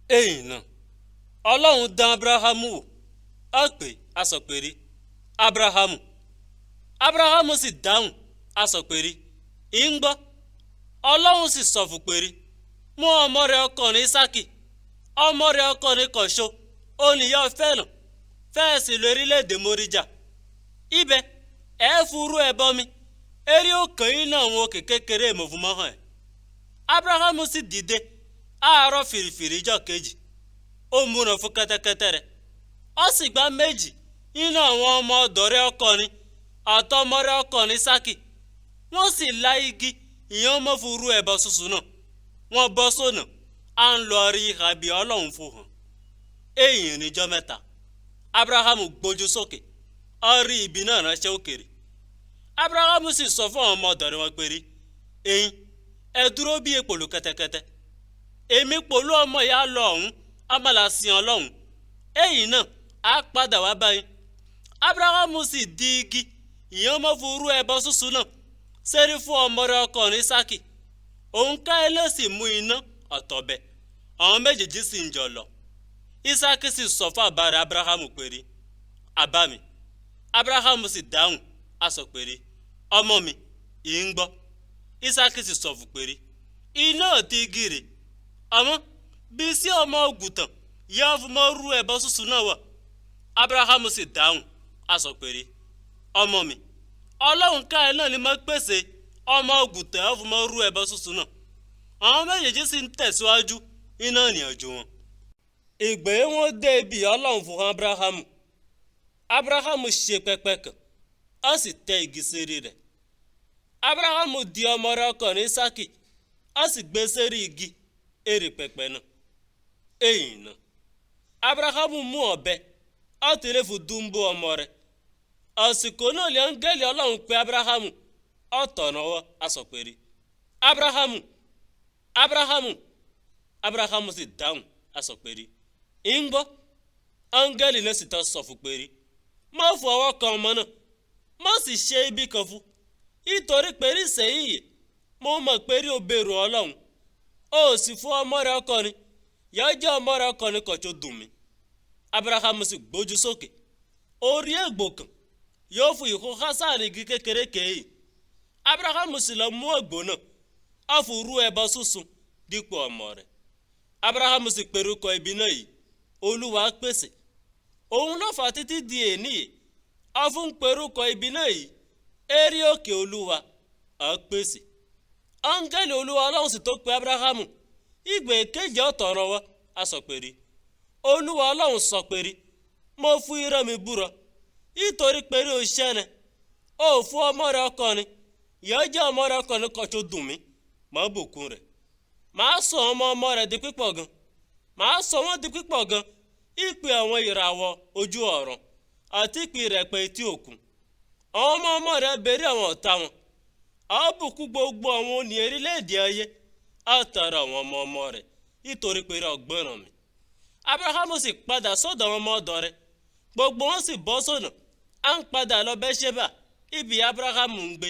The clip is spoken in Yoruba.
èyí náà ọlọ́run dán abrahamu wò á pè á sọ pé rí abrahamu. abrahamu sì dáhùn á sọ pé rí ń gbọ́. ọlọ́run sì sọ fún pé rí mú ọmọ rẹ ọkùnrin Ísákì ọmọ rẹ ọkùnrin kan ṣo oníyọ fẹ́ràn fẹ́ẹ́ sì lọ orílẹ̀-èdè Móríjà ibẹ̀ ẹ̀ fúru ẹ̀ bọ́ mi eré òkè yín náà wọn òkè kékeré mọ̀fúnmọ́ hàn ẹ̀. abrahamu sì dìde àárọ̀ fìrìfìrì ìjọ kejì ó múra fún kẹ́tẹ́kẹ́tẹ́ rẹ̀ ó sì gbá méjì nínú àwọn ọmọ ọ̀dọ̀ rẹ̀ ọkùnrin àtọmọ rẹ̀ ọkùnrin Ísákì wọ́n sì la igi ìyẹn mọ́ fúru ẹbọ sísun náà wọ́n bọ́ sọ́nà à ń lọ rí ìhàbí ọlọ́run fún hàn. èyí níjọ́ mẹ́ta abrahamu gbójú sókè ó rí ibi náà ránṣẹ́ òkèrè. abrahamu sì sọ fún àwọn ọmọ ọ̀dọ̀ rẹ̀ wọn pé rí ẹ̀yin ẹ dúró bí èpòlù kẹ́tẹ́kẹ́tẹ́ èmi pòlú ọmọ ìyá lọ ọ̀hún amala sin ọlọ́run èyí náà á padà wá báyìí. abrahamu sì di igi ìyẹn mọ́ fúru ẹbọ sísun náà sẹ́rí fún ọmọ rẹ̀ ọkùnrin Ísákì òun ká ilé sì mú iná ọ̀tọ̀bẹ̀ àwọn méjèèjì sì ń jọ lọ. Ísákì sì sọ fún àbá rẹ̀ abrahamu pé rí àbá mi. abrahamu sì dáhùn á sọ pé rí ọmọ mi ì ń gbọ́. Ísákì sì sọ fún pé rí iná àti igi rè àmọ́ bí sí ọmọ ògùntàn yá fún mọ́ rú ẹbọ sísun náà wà. abrahamu sì dáhùn á sọ pé rí ọmọ mi ọlọ́run ká ẹ náà ni máa pèsè ọmọ ògùntàn yá fún mọ́ rú ẹbọ sísun náà. àwọn méjèèjì sì ń tẹ̀síwájú iná ìrìnàjò wọn. ìgbé wọn dé ibi ọlọ́run fún abrahamu. abrahamu ṣe pẹpẹ kan ó sì tẹ igi sérí rẹ̀. abrahamu di ọmọ rẹ̀ ọkùnrin Ísákì ó sì gbé sérí igi èrè pẹpẹ náà. èyí náà abrahamu mú ọ̀bẹ ó tẹ̀lé fún dúnbó ọmọ rẹ̀. àsìkò náà lè áńgẹ́lì ọlọ́run pé abrahamu ó tọ̀nàwọ́ asọ̀pẹ̀rì abrahamu abrahamu. abrahamu sì dáhùn asọ̀pẹ̀rì ń gbọ́. áńgẹ́lì náà sì tọ́ sọ fún pẹ̀rì má fọwọ́ kan ọmọ náà má sì ṣe ibi kan fún nítorí pẹ̀rì sẹ́yìn yìí mo mọ̀ pẹ̀rì ó bẹ̀rù ọlọ́run ó sì fún ọmọ rẹ̀ ọkùnrin yóò jẹ́ ọmọ rẹ̀ ọkùnrin kan tó dùn mí. abrahamu sì gbójú sókè orí ègbò kan yóò fún ìkó hasan igi kékeré kéyì. abrahamu sì lọ mú ègbò náà á fún rú ẹbọ sísun dípò ọmọ rẹ̀. abrahamu sì pèrúkọ ibi náà yìí olúwa pèsè. òun ló fà títí di èní yìí á fún pèrúkọ ibi náà yìí eré òkè olúwa á pèsè. áńgẹ́lì olúwa ọlọ́run sì tó pe abrahamu ìgbè kejì ọ̀tọ̀rọ̀ wá á sọ pé rí olúwa ọlọ́run sọ pé rí mo fún irọ́ mi búra nítorí pé rí oṣẹ́ rẹ̀ ó fún ọmọ rẹ̀ ọkùnrin yóò jẹ́ ọmọ rẹ̀ ọkùnrin kan tó dùn mí màá bùkún rẹ̀. màá sọ ọmọ rẹ̀ di pípọ̀ gan màá sọ wọ́n di pípọ̀ gan ìpè àwọn ìràwọ̀ ojú ọ̀run àti ìpè ìrẹ̀pẹ̀ etí òkun. àwọn ọmọ rẹ̀ bẹ̀rẹ̀ àwọn ọ̀tá wọn á bùkún gbogbo àwọn òní orílẹ̀-èdè ayé àtàrà àwọn ọmọ rẹ̀ nítorí pé rí ọgbọ́ràn mi. abrahamu sì padà sọ́dọ̀ àwọn ọmọ ọ̀dọ̀ rẹ̀ gbogbo wọn sì bọ́ sọ́nà à ń padà lọ Bẹ́ṣẹ́bà ibi abrahamu ń gbé.